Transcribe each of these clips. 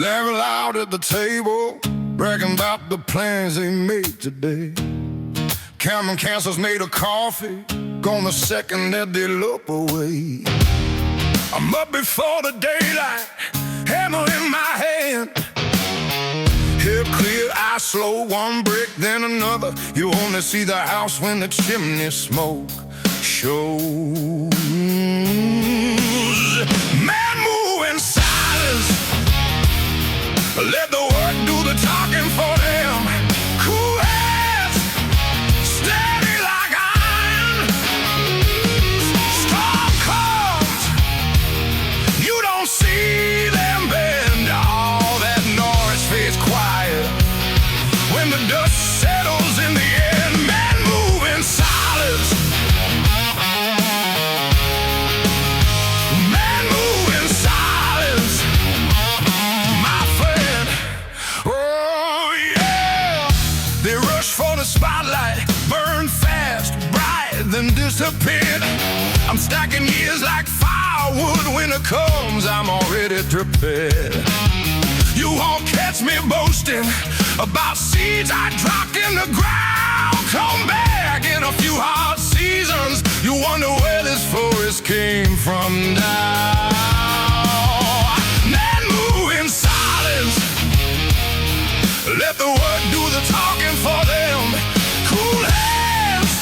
Level out at the table, bragging about the plans they made today. Cameron Cancels made a coffee, gone the second that they look away. I'm up before the daylight, hammer in my hand. Hair clear, eye slow, one brick, then another. You only see the house when the chimney smoke shows. Man, move in silence, let the work do the talking for them. Cool heads, steady like iron. Storm comes, you don't see them bend. All that noise fades quiet when the dust settles in the end. Men move in silence. Men move in silence, my friend. Oh yeah, they rush for the spotlight, burn fast, bright, then disappear. I'm stacking years like firewood. When it comes, I'm already prepared. You won't catch me boasting about seeds I dropped in the ground. Come back in a few hard seasons, you wonder where this forest came from now. Men move in silence, let the word do the talking for them. Cool hands,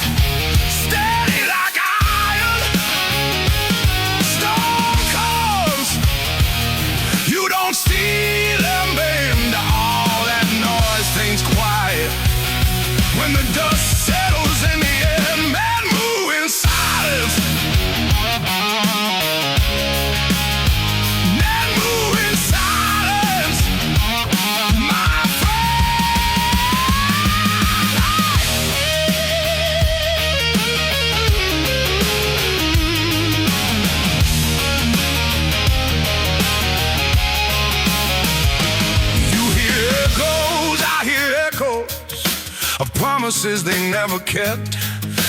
steady like iron. Storm comes, you don't see them bend. All that noise things quiet when the dust settles in the end. Men move in silence. Men move in silence, my of promises they never kept.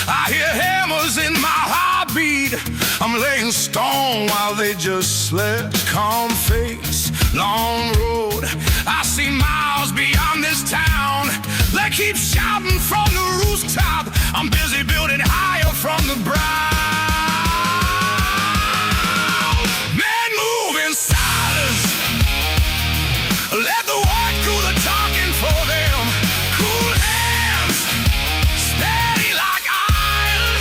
I hear hammers in my heartbeat. I'm laying stone while they just slept. Calm face, long road, I see miles beyond this town. They keep shouting from the rooftop, I'm busy building higher from the ground. Men move in silence, let the work do the talking for them. Cool hands, steady like iron.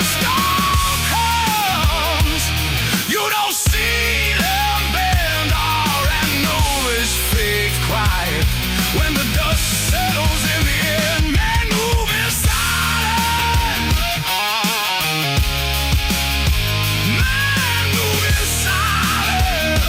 Storm comes, you don't see them bend. All that noise fades quiet when the dust settles in the end. Men move in silence. Men move in silence.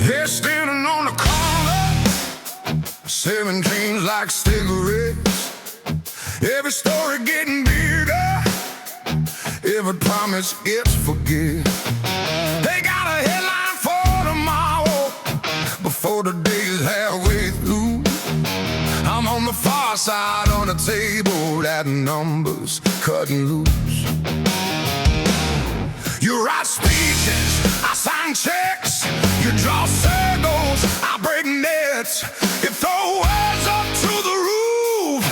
They're standing on the corner, selling dreams like cigarettes. Every story getting bigger, every promise gets forget. They got a headline for tomorrow before the day is halfway through. I'm on the far side on the table, that numbers cutting loose. You write speeches, I sign checks. You draw circles, I break nets. You throw words up to the roof.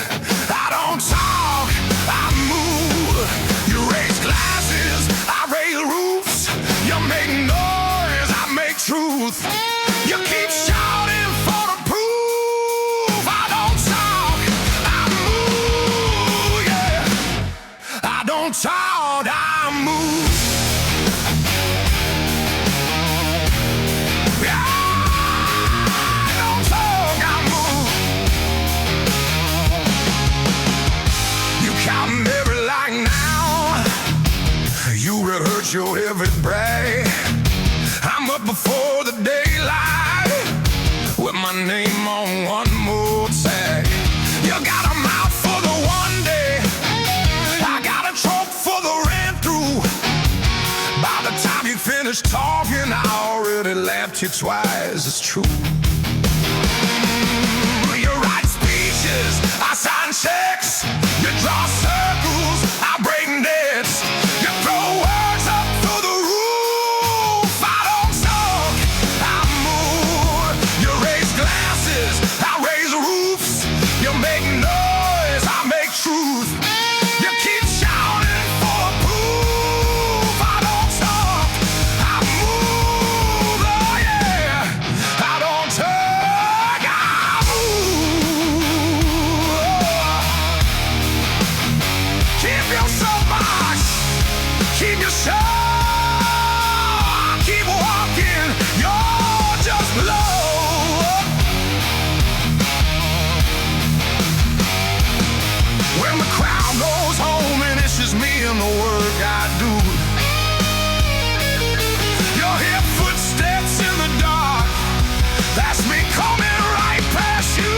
I don't talk, I move. You raise glasses, I raise roofs. You make noise, I make truth. You keep shouting for the proof. I don't talk, I move, yeah. I don't talk, I move. I don't talk, I move. for the daylight with my name on one more tag. You got a mouth for the one day, I got a trunk for the rent through. By the time you finish talking, I already laughed you twice, it's true. You write speeches, I sign checks. You draw circles, I break nets. You throw words up through the roof. I don't talk, I move. You raise glasses, I raise roofs. You make noise, I make truth. You keep shouting for proof. I don't talk, I move. Oh yeah, I don't talk, I move. Keep your soapbox, keep your show. Keep walking, you're just low. When the crowd goes home and it's just me and the work I do, you'll hear footsteps in the dark. That's me coming right past you.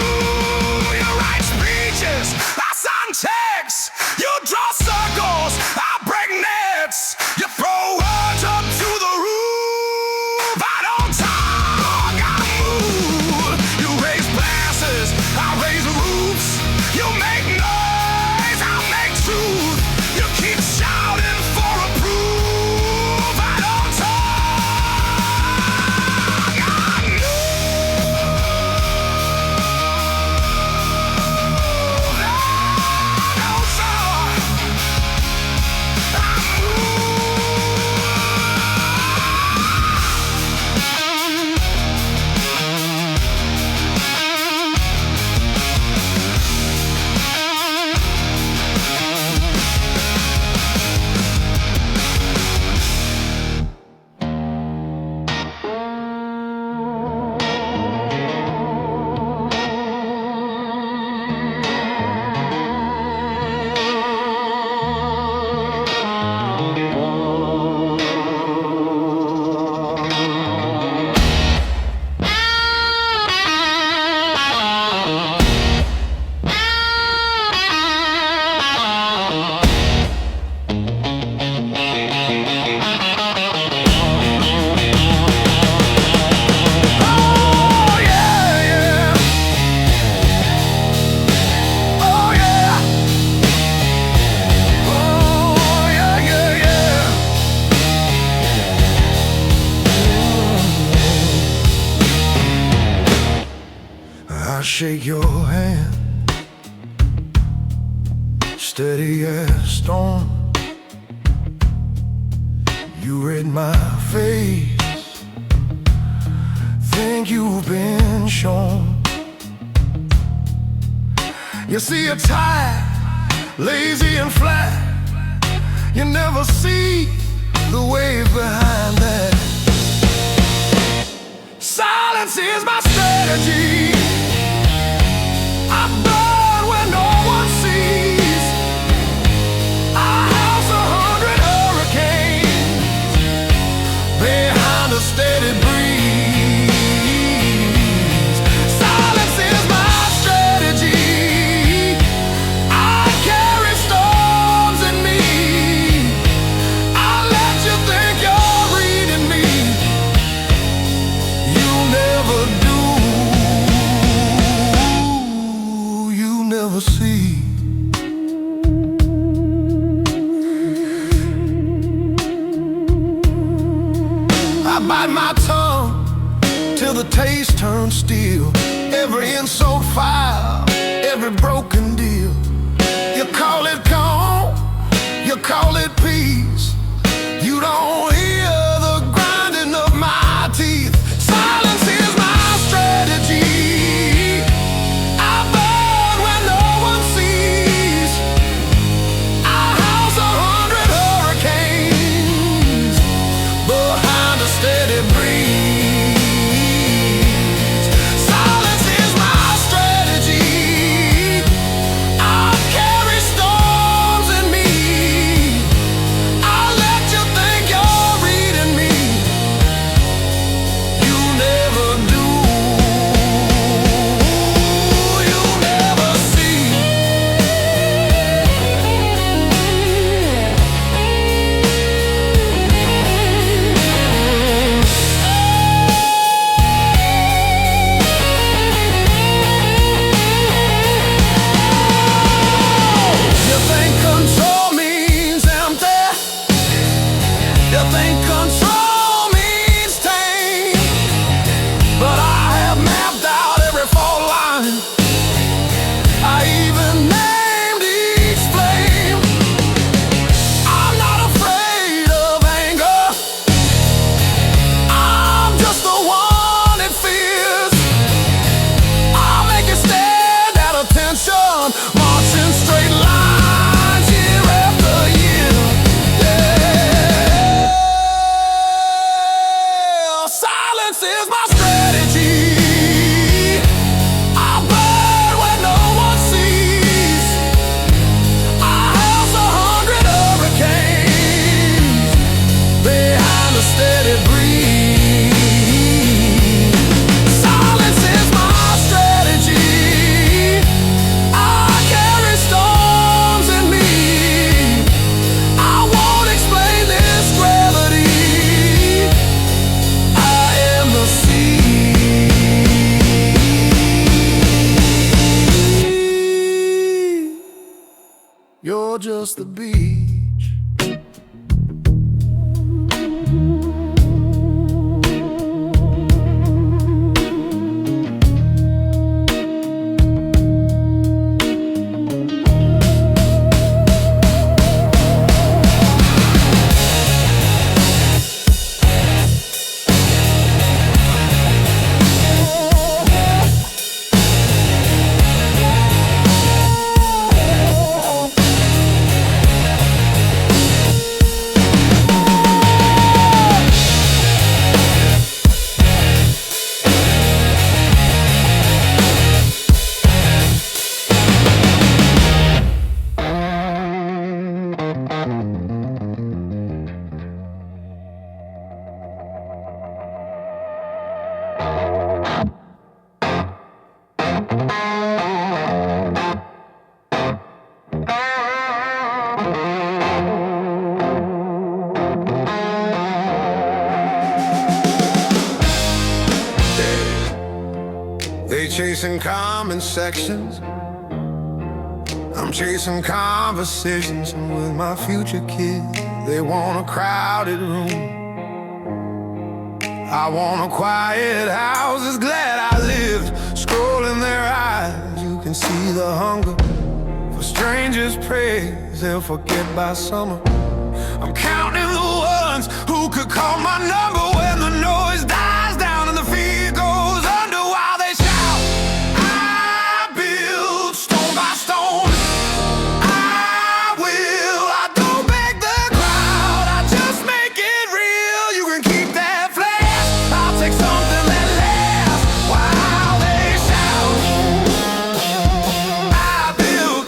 You write speeches, I sign checks. You draw circles, I break nets. You throw words up to the roof. I don't talk, I move. You raise glasses, I raise roofs. You make noise, I make truth. You keep shouting for a proof. I don't talk, I move. I don't talk, I move. Oh yeah, yeah. Oh yeah. Oh yeah, yeah, yeah. I shake your hand, steady as stone. You read my face, think you've been shown. You see a tie, lazy and flat. You never see the wave behind that. Silence is my strategy. I burn when no one sees. I house 100 hurricanes behind a steady breeze. Silence is my strategy. I carry storms in me. I let you think you're reading me. You never do. You never see. I bite my tongue till the taste turns steel. Every insult file, every broken deal. You call it calm, you call it peace. You don't hear the grinding of my teeth. Silence is my strategy. I burn when no one sees. I house 100 hurricanes behind a steady breeze. Silence is my strategy. I carry storms in me. I is my strategy. I burn when no one sees. I house 100 hurricanes behind a steady breeze. Silence is my strategy. I carry storms in me. I won't explain this gravity. I am the sea. You're just the beach. They chasing common sections. I'm chasing conversations with my future kids. They want a crowded room. I want a quiet house. Is glad I lived. Scrolling their eyes, you can see the hunger for strangers' praise. They'll forget by summer. I'm counting the ones who could call my number when the noise dies down and the fear goes under while they shout. I build stone by stone. I don't beg the crowd, I just make it real. You can keep that flash, I'll take something that lasts while they shout. I build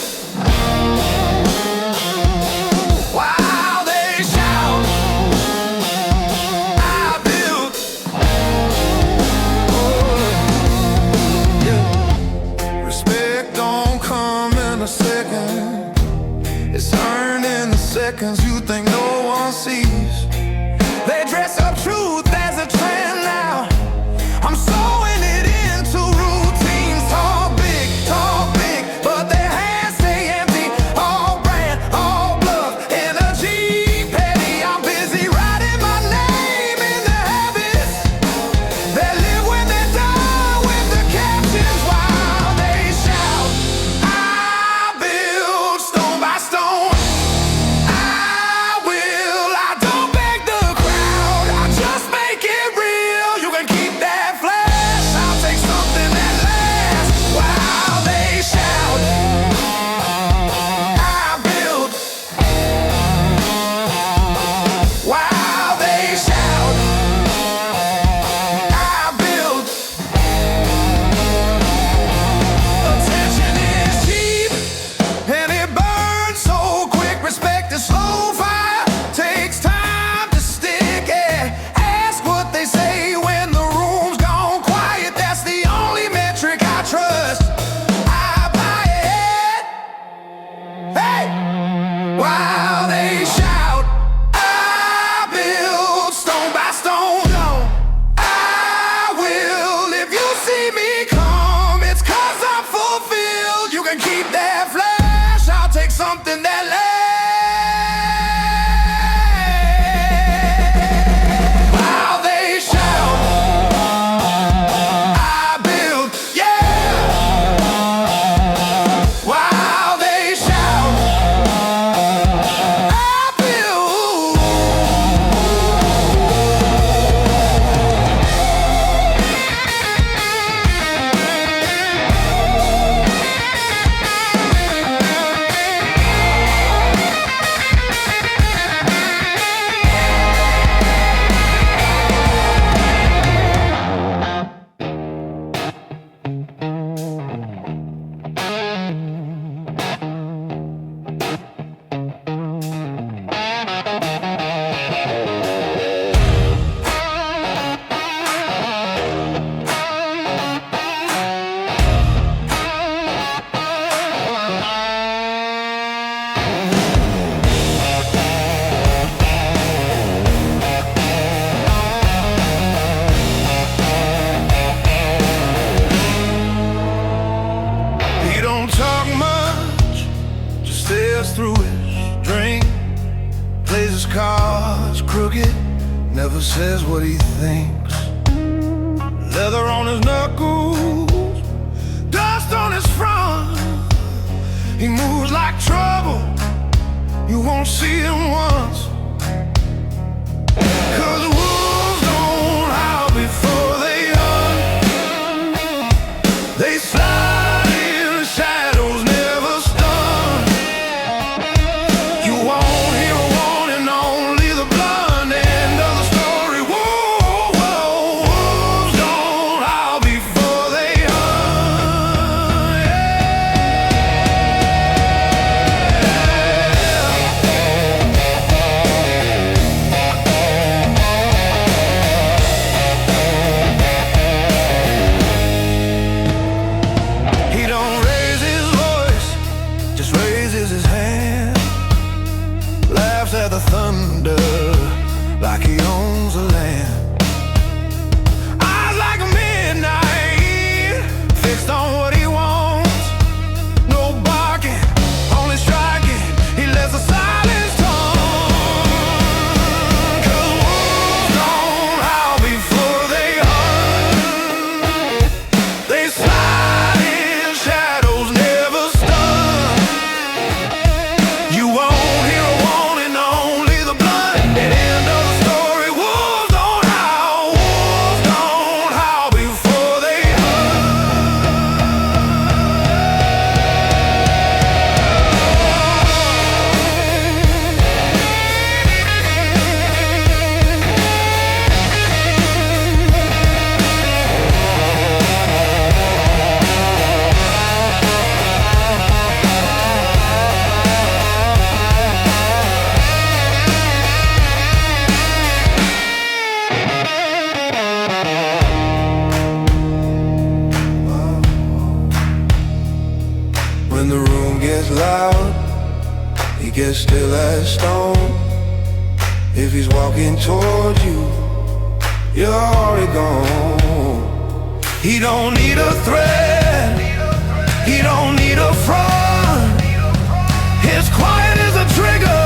while they shout. I build. Yeah. Respect don't come in a second. It's earned in the seconds you think no one sees. They dress up truth as a trend now. I'm sewing it into routines. Talk big, but their hands stay empty. All brand, all bluff, energy petty. I'm busy writing my name in the habits that live when they're done with the captions while they shout. I build stone by stone. I what he thinks. Leather on his knuckles, dust on his front. He moves like trouble, you won't see him once. 'Cause wolves don't howl before they hunt. They slide in shadows, never stun. You won't hear a warning, only the blunt end of the story. Whoa, whoa, wolves don't howl before they hunt. He don't raise his voice, just raises his hand. Laughs at the thunder like he owns the land. Eyes like midnight, fixed on what he wants. No barking, only striking. He lets the silence talk. 'Cause wolves don't howl before they hunt. They slide in shadows, never stun. You won't hear a warning, only the blunt end of the story. Wolves don't howl before they When the room gets loud, he gets still as stone. If he's walking towards you, you're already gone. He don't need a threat, he don't need a front. His quiet is a trigger,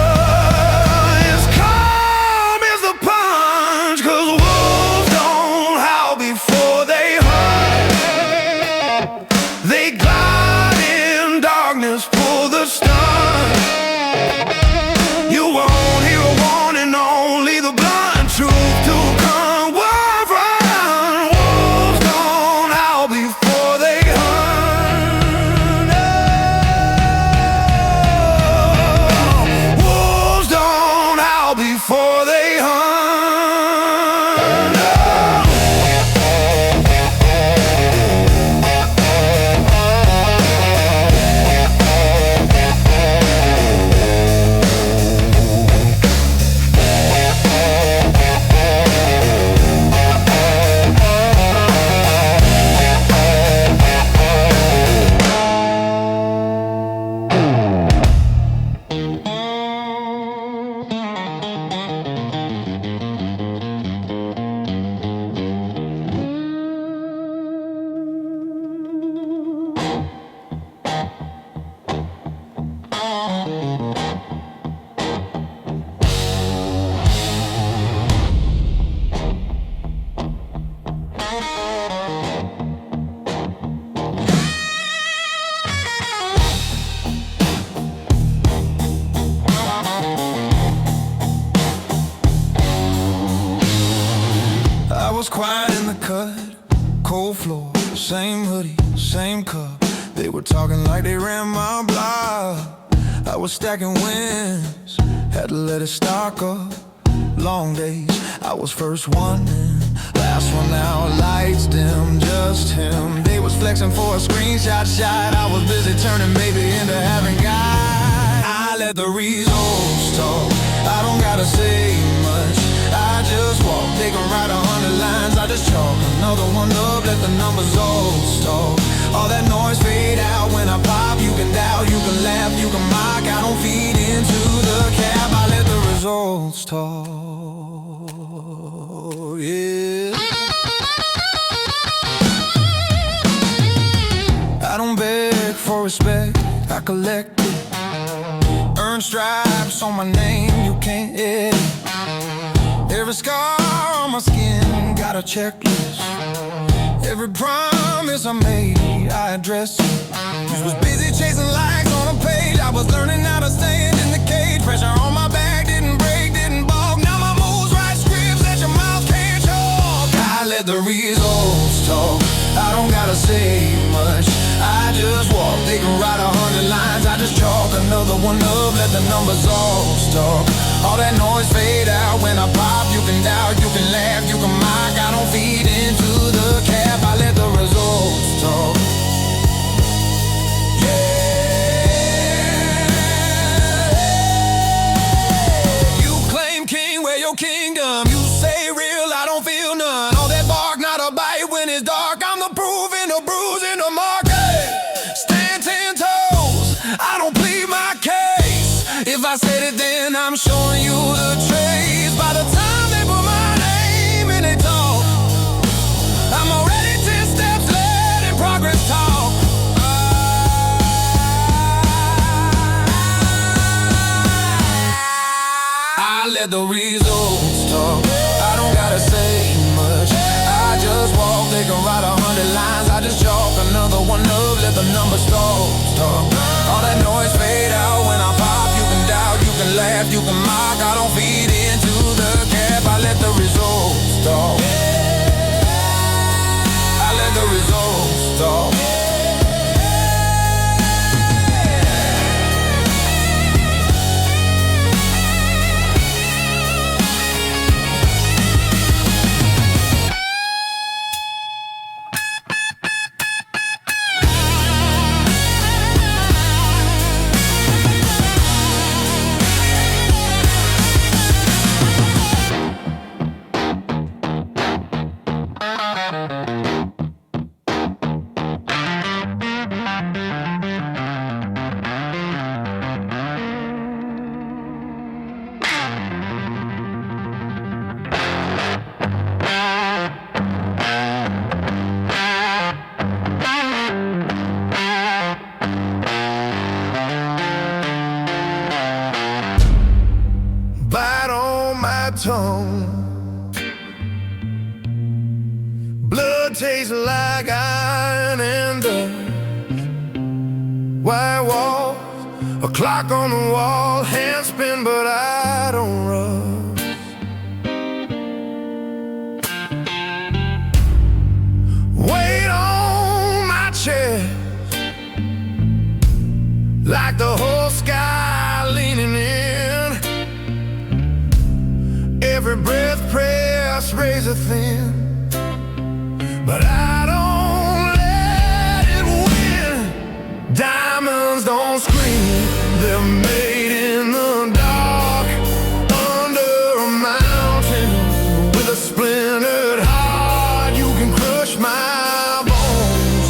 his calm is the punch. 'Cause wolves don't howl before they hunt. They glide in darkness, pull the stun. You won't hear a warning, only the blunt truth to come. Wolf run, wolves don't howl before they hunt. No. Wolves don't howl before they hunt. No. I was quiet in the cut, cold floor, same hoodie, same cup. They were talking like they ran my block. I was stacking wins, had to let it stock up. Long days, I was first one in, last one out, lights dim, just him. They was flexing for a screenshot shot. I was busy turning maybe into having God. I let the results talk, I don't gotta say much. I just walk, they gon' write 100 lines, I just chalk another one up, let the numbers all talk. All that noise fade out when I pop. You can doubt, you can laugh, you can mock. I don't feed into the cap, I let the results talk. Yeah. I don't beg for respect, I collect it. Earn stripes on my name, you can't hit it. Every scar on my skin got a checklist. Every promise I made, I addressed. You was busy chasing likes on a page. I was learning how to stand in the cage. Pressure on my back didn't break, didn't balk. Now my moves write scripts that your mouth can't talk. I let the results talk. I don't gotta say much. I just walk. They can write 100 lines. I just chalk another one up. Let the numbers all talk. All that noise fade out when I pop. You can doubt, you can laugh, you can mock. I don't feed into the cap. I let the results talk. Yeah. You claim king, wear your kingdom. You say real, I don't feel none. All that bark, not a bite when it's dark. I'm the proof in the bruise in the market. Stand 10 toes, I don't plead my case. If I said it then I'm showing you the trace. By the time they put my name in they talk, I'm already 10 steps ahead in progress talk. I let the results talk. I don't gotta say much. I just walk. They can write 100 lines. I just chalk another one up. Let the numbers talk. All that noise fade out when I pop. You can doubt, you can laugh, you can mock. I don't feed into the cap. I let the results talk. I let the results talk. Bite on my tongue. Blood tastes like iron and dust. White walls, a clock on the wall. Hands spin but I don't rust. Weight on my chest, like the whole sky leaning in. Every breath pressed razor thin, but I don't let it win. Diamonds don't scream, they're made in the dark. Under a mountain with a splintered heart. You can crush my bones,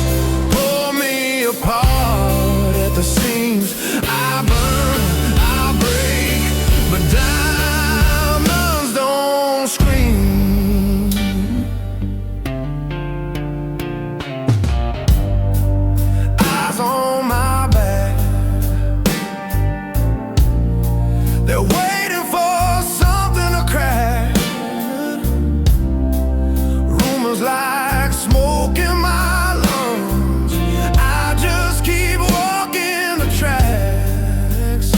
pull me apart at the seams. I burn, I break, but diamonds don't scream. Eyes on my back, they're waiting for something to crack. Rumors like smoke in my lungs. I just keep walking the tracks.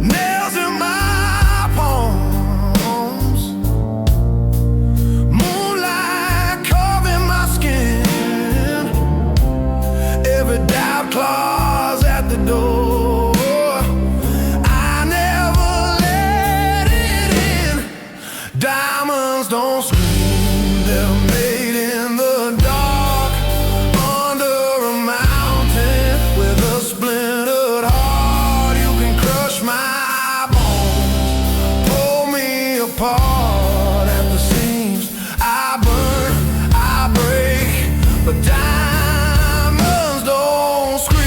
Nails in my palms, moonlight carving my skin. Every doubt claws at the door. I never let it in. Diamonds don't scream, they're made in the dark. Under a mountain with a splintered heart. You can crush my bones, pull me apart at the seams. I burn, I break, but diamonds don't scream.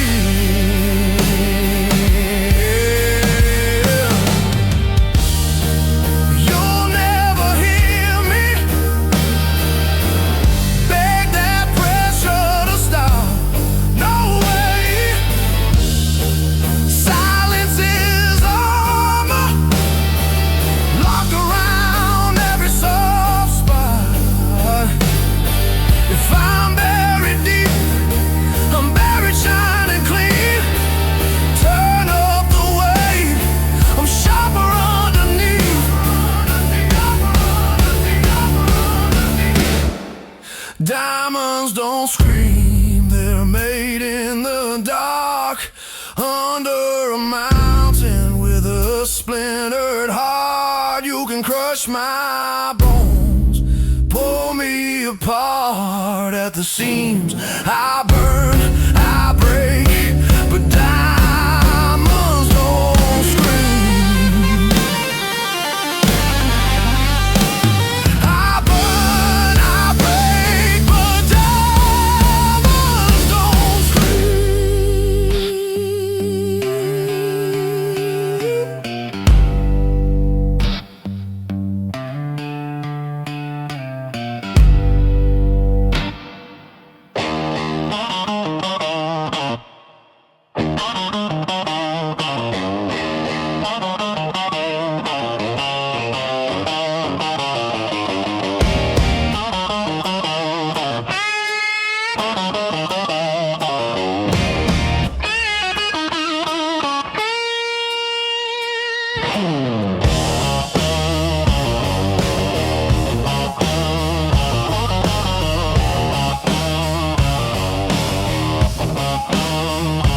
You'll never hear me Diamonds don't scream, they're made in the dark. Under a mountain with a splintered heart, you can crush my bones, pull me apart at the seams. I burn, I break, but diamonds don't scream. I burn, I break, but diamonds don't scream.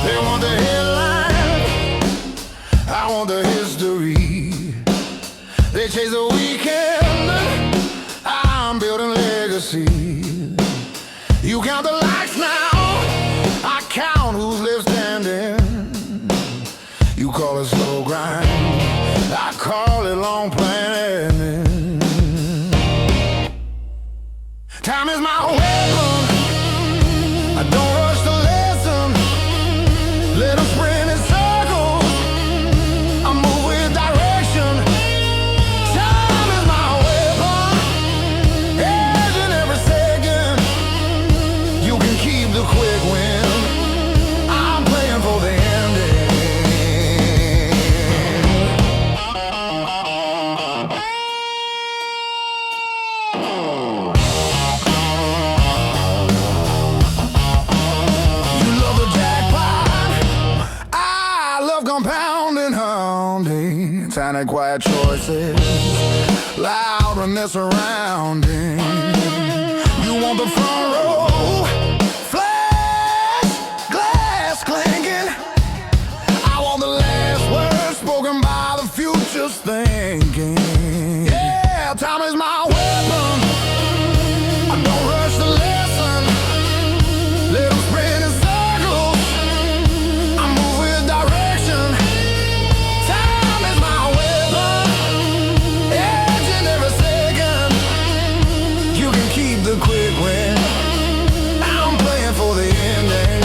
They want the headline, I want the history. They chase the weekend, I'm building legacy. You count the lights now, I count who's left standing. You call it slow grind, I call it long planning. Time is my weapon, I don't rush the lesson. Let them sprint in circles, I move with direction. Time is my weapon, edge in every second. You can keep the quick win, I'm playing for the ending. You love the jackpot, I love compounding, hounding. Tiny quiet choices, loud when they're surrounding. You want the front row, flash, glass clinking. I want the last word spoken by the future's thinking. Yeah, time is my weapon, I don't rush the lesson. Let them sprint in circles, I move with direction. Time is my weapon, edge in every second. You can keep the quick win, I'm playing for the ending.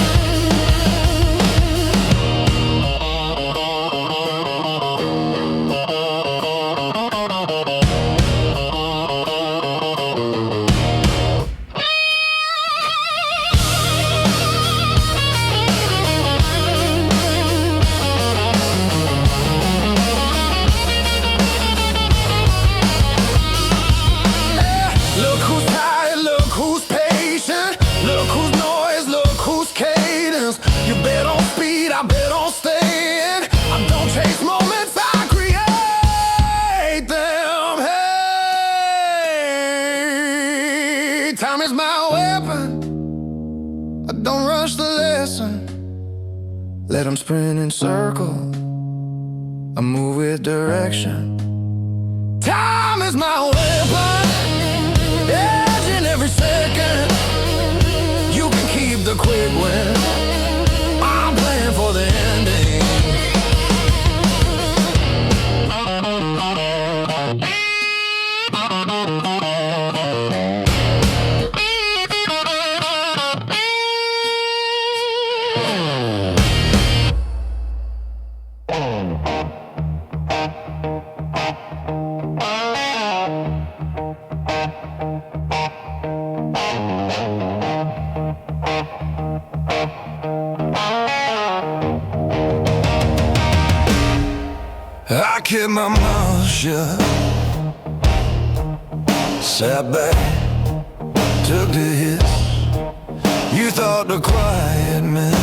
Look who's tired, look who's patient. Look who's noise, look who's cadence. You bet on speed, I bet on staying. I don't chase moments, I create them. Hey, time is my weapon, I don't rush the lesson. Let them sprint in circle, I move with direction. Time is my weapon, edge in every second. You can keep the quick win, I'm playing for the ending. I kept my mouth shut, sat back, took the hits. You thought the quiet man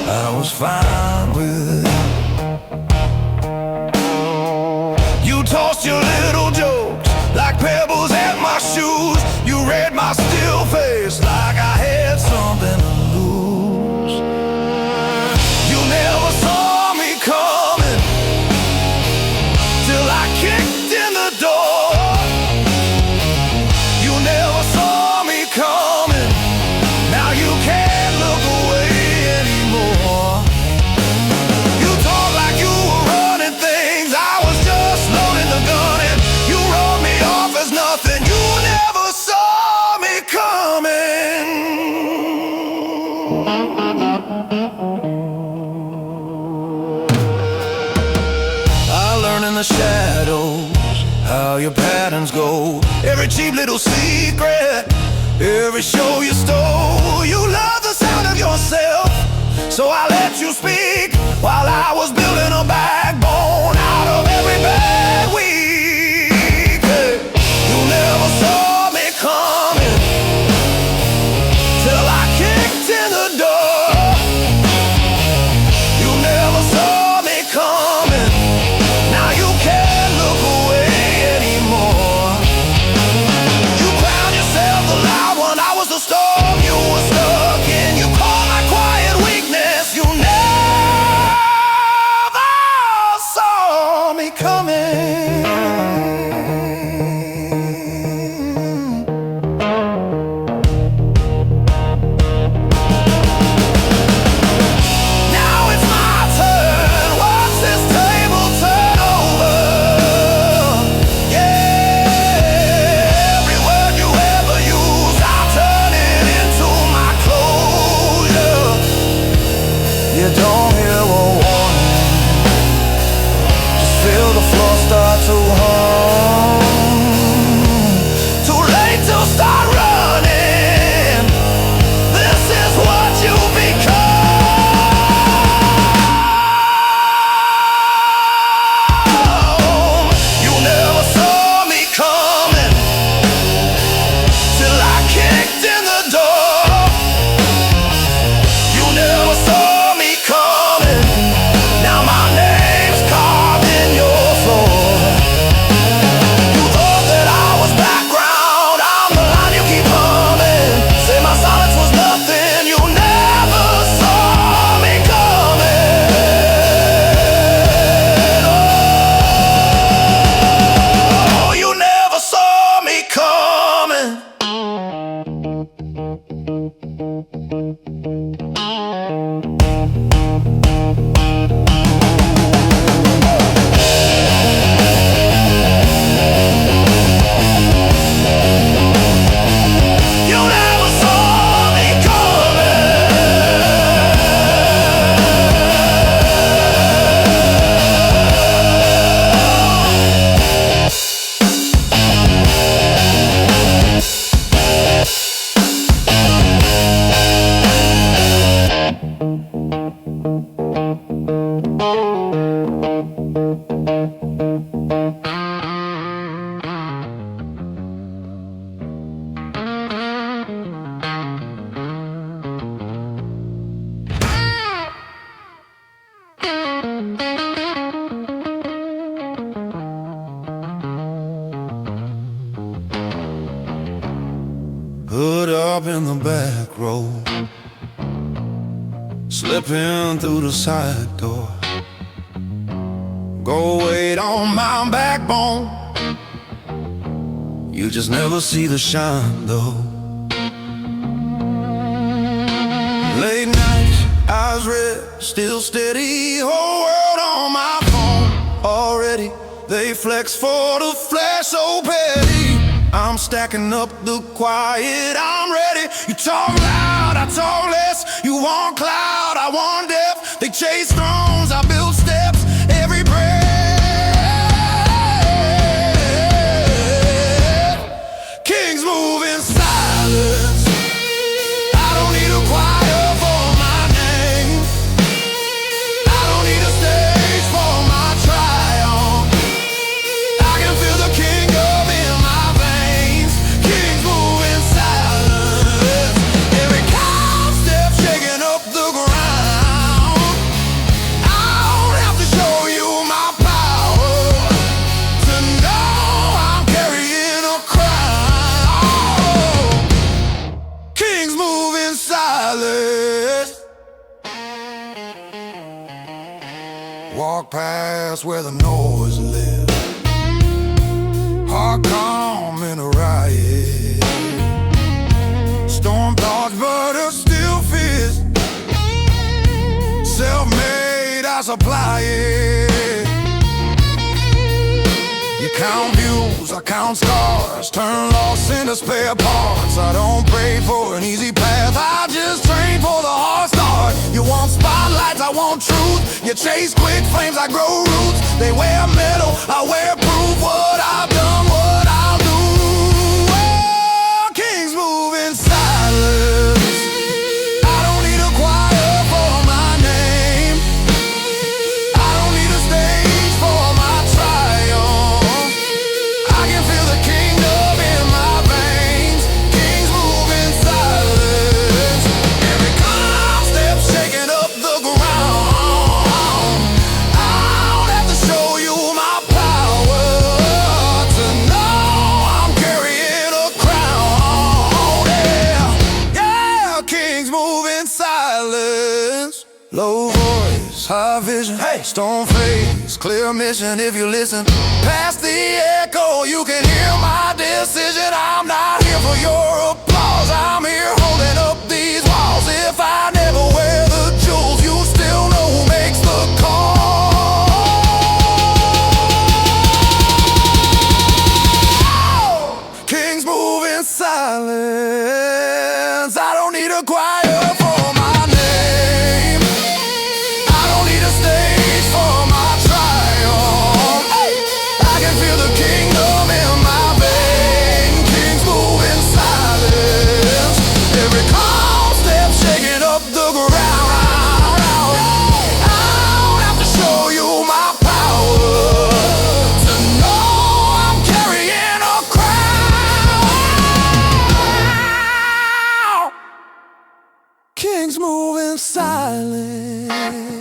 I was fine with it. You tossed your little jokes like pebbles at my shoes. I still face like I had something to lose. You never saw me coming till I kicked in the door. You never saw me coming. Now you can't look away anymore. You talk like you were running things. I was just loading the gun and you wrote me off as nothing. You never saw me coming. I learned in the shadows how your patterns go. Every cheap little secret, every show you stole. You love the sound of yourself, so I let you speak while I was building a backbone out of every bad week. You never saw me coming till I kicked in the door. You never saw me coming. Now you can't look away anymore. You crowned yourself the loud one. I was the storm you were stuck in. You call my quiet weakness. You never saw me coming. Now it's my turn. Watch this table turn over. Yeah, every word you ever use, I'll turn it into my closure. You don't hear a warning, just feel the floor start to hum. Too late to start running. This is what you become. You never saw me coming till I kicked in the door. You never saw me coming. Now my name's carved in your floor. You thought that I was background. I'm the line you keep humming. Say my silence was nothing. You never saw me coming. Oh, you never saw me coming. You never saw me Put up in the back row, slipping through the side door. Go wait on my backbone. You just never see the shine though. Late nights, eyes red, still steady. Whole world on my phone already. They flex for the flash so petty. I'm stacking up the quiet, I'm ready. You talk loud, I talk less. You want cloud, I want depth. They chase thrones, I build steps. Every breath, kings move in silence. I don't need a choir for my name. I don't need a stage for my triumph. I can feel the kingdom in my veins. Kings move in silence. Every cow step shaking up the ground. I don't have to show you my power to know I'm carrying a crown. walk past where the noise lives. Heart calm in a riot. Storm thoughts but a still fist. Self-made, I supply it. You count views, I count scars. Turn loss into spare parts. I don't pray for an easy path, I just train for the hard start. You want spotlights, I want truth. You chase quick flames, I grow roots. They wear metal, I wear proof. What I've done, what I'll do. Oh, kings move in silence. I don't need a choir for my name. I don't need a stage for my triumph. I can feel the kingdom in my veins. Kings move in silence. Every calm step shaking up the ground. I don't have to show you my power to know I'm carrying a crown. Yeah, yeah, kings move in silence. Low voice, high vision, hey, stone face, clear mission if you listen. Past the echo, you can hear my decision. I'm not here for your applause, I'm here holding up these walls. If I never wear the jewels, you still know who makes the call. Kings move in silence. I don't need a choir for my name. I don't need a stage for my triumph. Hey, I can feel the kingdom in my vein. Kings move in silence. Every calm step shaking up the ground. I don't have to show you my power to know I'm carrying a crown. Kings move in silence.